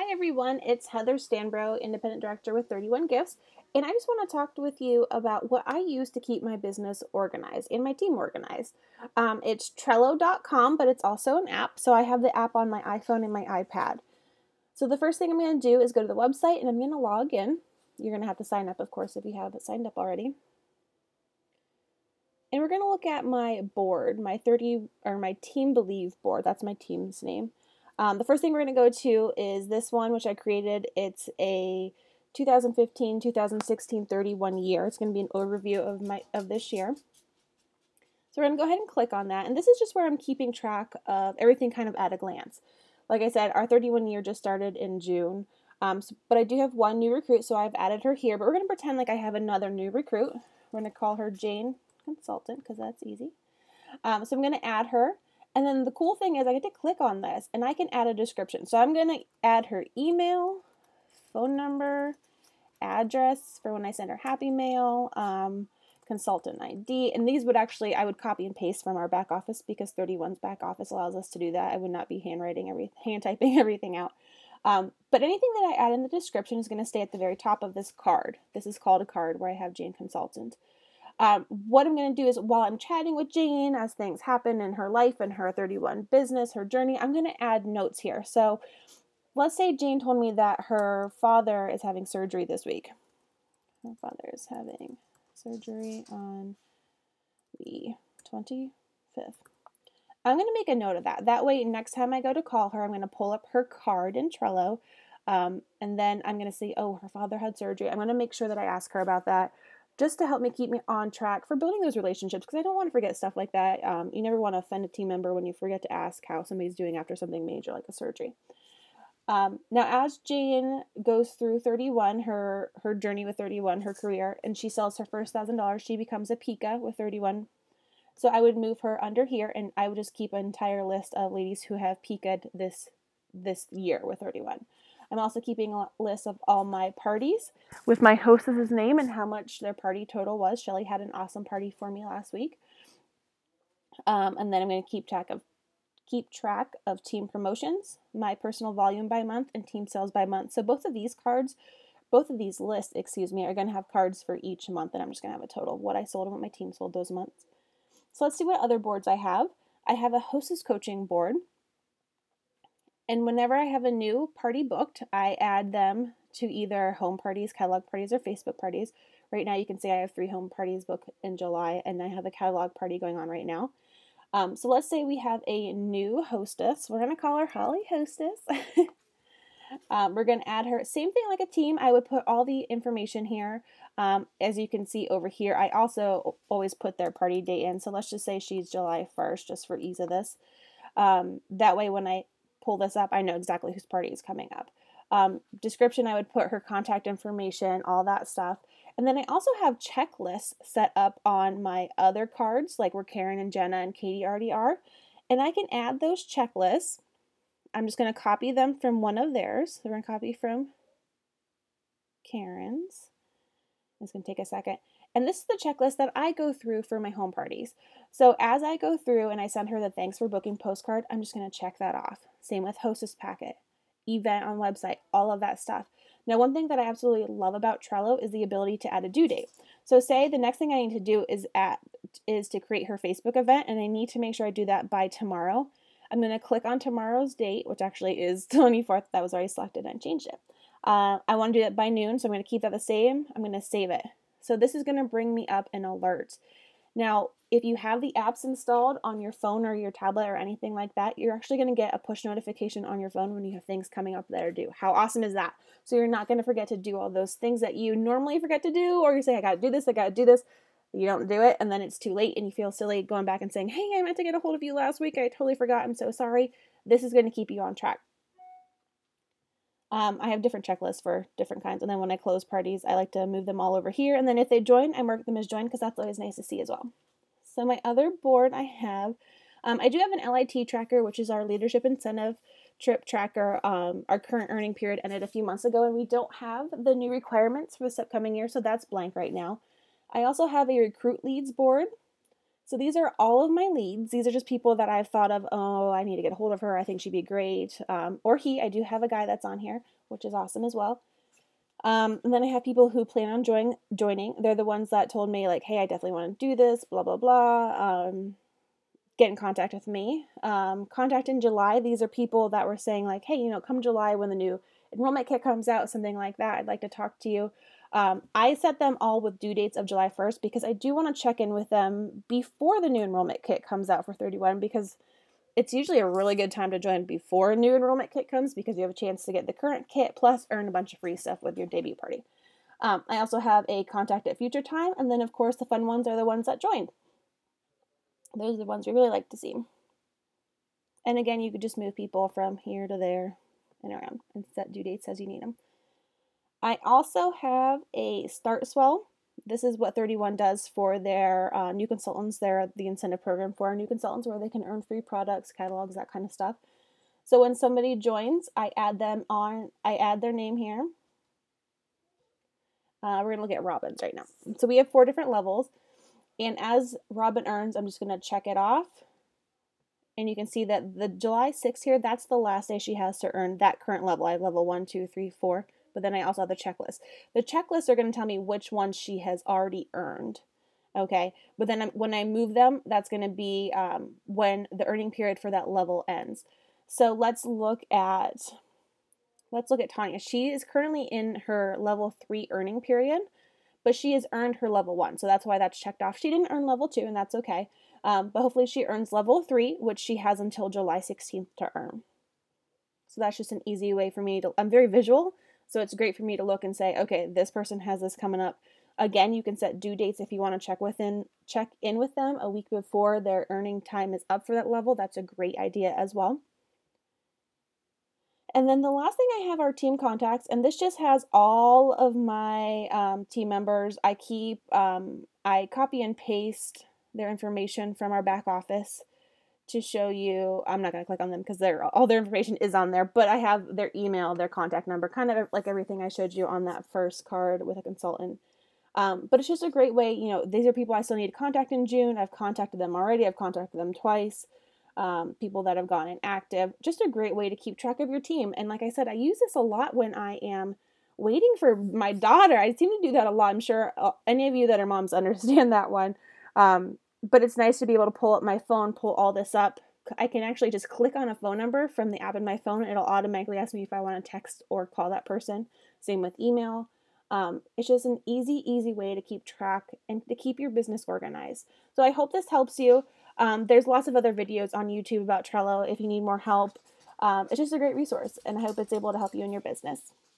Hi everyone, it's Heather Stanbro, Independent Director with 31 Gifts, and I just want to talk with you about what I use to keep my business organized and my team organized. It's Trello.com, but it's also an app, so I have the app on my iPhone and my iPad. So the first thing I'm going to do is go to the website and I'm going to log in. You're going to have to sign up, of course, if you haven't signed up already. And we're going to look at my board, my Team Believe board. That's my team's name. The first thing we're going to go to is this one, which I created. It's a 2015, 2016, 31 year. It's going to be an overview of this year. So we're going to go ahead and click on that. And this is just where I'm keeping track of everything kind of at a glance. Like I said, our 31 year just started in June. But I do have one new recruit, so I've added her here. But we're going to pretend like I have another new recruit. We're going to call her Jane Consultant because that's easy. So I'm going to add her. And then the cool thing is I get to click on this and I can add a description. So I'm going to add her email, phone number, address for when I send her happy mail, consultant ID. And these would actually, I would copy and paste from our back office because 31's back office allows us to do that. I would not be hand typing everything out. But anything that I add in the description is going to stay at the very top of this card. This is called a card where I have Jane Consultant. What I'm going to do is while I'm chatting with Jane as things happen in her life and her 31 business, her journey, I'm going to add notes here. So let's say Jane told me that her father is having surgery this week. Her father is having surgery on the 25th. I'm going to make a note of that. That way, next time I go to call her, I'm going to pull up her card in Trello. And then I'm going to say, oh, her father had surgery. I'm going to make sure that I ask her about that, just to help me keep me on track for building those relationships, because I don't want to forget stuff like that. You never want to offend a team member when you forget to ask how somebody's doing after something major like a surgery. Now, as Jane goes through 31, her journey with 31, her career, and she sells her first $1,000, she becomes a Pika with 31. So I would move her under here, and I would just keep an entire list of ladies who have Pika'd this year with 31. I'm also keeping a list of all my parties with my hostess's name and how much their party total was. Shelly had an awesome party for me last week. And then I'm going to keep track of team promotions, my personal volume by month, and team sales by month. So both of these lists, are going to have cards for each month, and I'm just going to have a total of what I sold and what my team sold those months. So let's see what other boards I have. I have a hostess coaching board. And whenever I have a new party booked, I add them to either home parties, catalog parties, or Facebook parties. Right now you can see I have 3 home parties booked in July, and I have a catalog party going on right now. So let's say we have a new hostess. We're going to call her Holly Hostess. We're going to add her. Same thing like a team. I would put all the information here. As you can see over here, I also always put their party date in. So let's just say she's July 1st, just for ease of this. That way when I pull this up, I know exactly whose party is coming up. Description, I would put her contact information, all that stuff. And then I also have checklists set up on my other cards, like where Karen and Jenna and Katie already are. And I can add those checklists. I'm just going to copy them from one of theirs. So we're going to copy from Karen's. It's going to take a second. And this is the checklist that I go through for my home parties. So as I go through and I send her the thanks for booking postcard, I'm just going to check that off. Same with hostess packet, event on website, all of that stuff. Now, one thing that I absolutely love about Trello is the ability to add a due date. So say the next thing I need to do is to create her Facebook event, and I need to make sure I do that by tomorrow. I'm going to click on tomorrow's date, which actually is 24th. That was already selected and changed it. I want to do that by noon, so I'm going to keep that the same. I'm going to save it. So this is going to bring me up an alert. Now, if you have the apps installed on your phone or your tablet or anything like that, you're actually going to get a push notification on your phone when you have things coming up that are due. How awesome is that? So you're not going to forget to do all those things that you normally forget to do, or you say, I got to do this, I got to do this. You don't do it, and then it's too late, and you feel silly going back and saying, hey, I meant to get a hold of you last week. I totally forgot. I'm so sorry. This is going to keep you on track. I have different checklists for different kinds, and then when I close parties, I like to move them all over here, and then if they join, I mark them as joined because that's always nice to see as well. So my other board I do have an LIT tracker, which is our leadership incentive trip tracker. Our current earning period ended a few months ago, and we don't have the new requirements for this upcoming year, so that's blank right now. I also have a recruit leads board. So these are all of my leads. These are just people that I've thought of, oh, I need to get a hold of her. I think she'd be great. Or he, I do have a guy that's on here, which is awesome as well. And then I have people who plan on joining. They're the ones that told me like, hey, I definitely want to do this, blah, blah, blah. Get in contact with me. Contact in July. These are people that were saying like, hey, come July when the new enrollment kit comes out, something like that, I'd like to talk to you. I set them all with due dates of July 1st because I do want to check in with them before the new enrollment kit comes out for 31, because it's usually a really good time to join before a new enrollment kit comes, because you have a chance to get the current kit plus earn a bunch of free stuff with your debut party. I also have a contact at future time, and then of course the fun ones are the ones that joined. Those are the ones we really like to see. And again, you could just move people from here to there and around and set due dates as you need them. I also have a Start Swell. This is what 31 does for their new consultants. They're the incentive program for our new consultants where they can earn free products, catalogs, that kind of stuff. So when somebody joins, I add their name here. We're going to look at Robin's right now. So we have 4 different levels. And as Robin earns, I'm just going to check it off. And you can see that the July 6th here, that's the last day she has to earn that current level. I have level 1, 2, 3, 4. But then I also have the checklist. The checklists are going to tell me which ones she has already earned. Okay, but then when I move them, that's going to be when the earning period for that level ends. So let's look at Tanya. She is currently in her level 3 earning period, but she has earned her level 1. So that's why that's checked off. She didn't earn level 2, and that's okay. But hopefully she earns level 3, which she has until July 16th to earn. So that's just an easy way for me to, I'm very visual, so it's great for me to look and say, okay, this person has this coming up. Again, you can set due dates if you want to check in with them a week before their earning time is up for that level. That's a great idea as well. And then the last thing I have are team contacts, and this just has all of my team members. I copy and paste their information from our back office to show you. I'm not going to click on them because all their information is on there, but I have their email, their contact number, kind of like everything I showed you on that first card with a consultant. But it's just a great way, these are people I still need to contact in June. I've contacted them already. I've contacted them twice. People that have gone inactive. Just a great way to keep track of your team. And like I said, I use this a lot when I am waiting for my daughter. I seem to do that a lot. I'm sure any of you that are moms understand that one. But it's nice to be able to pull up my phone, pull all this up. I can actually just click on a phone number from the app in my phone. It'll automatically ask me if I want to text or call that person. Same with email. It's just an easy way to keep track and to keep your business organized. So I hope this helps you. There's lots of other videos on YouTube about Trello if you need more help. It's just a great resource, and I hope it's able to help you in your business.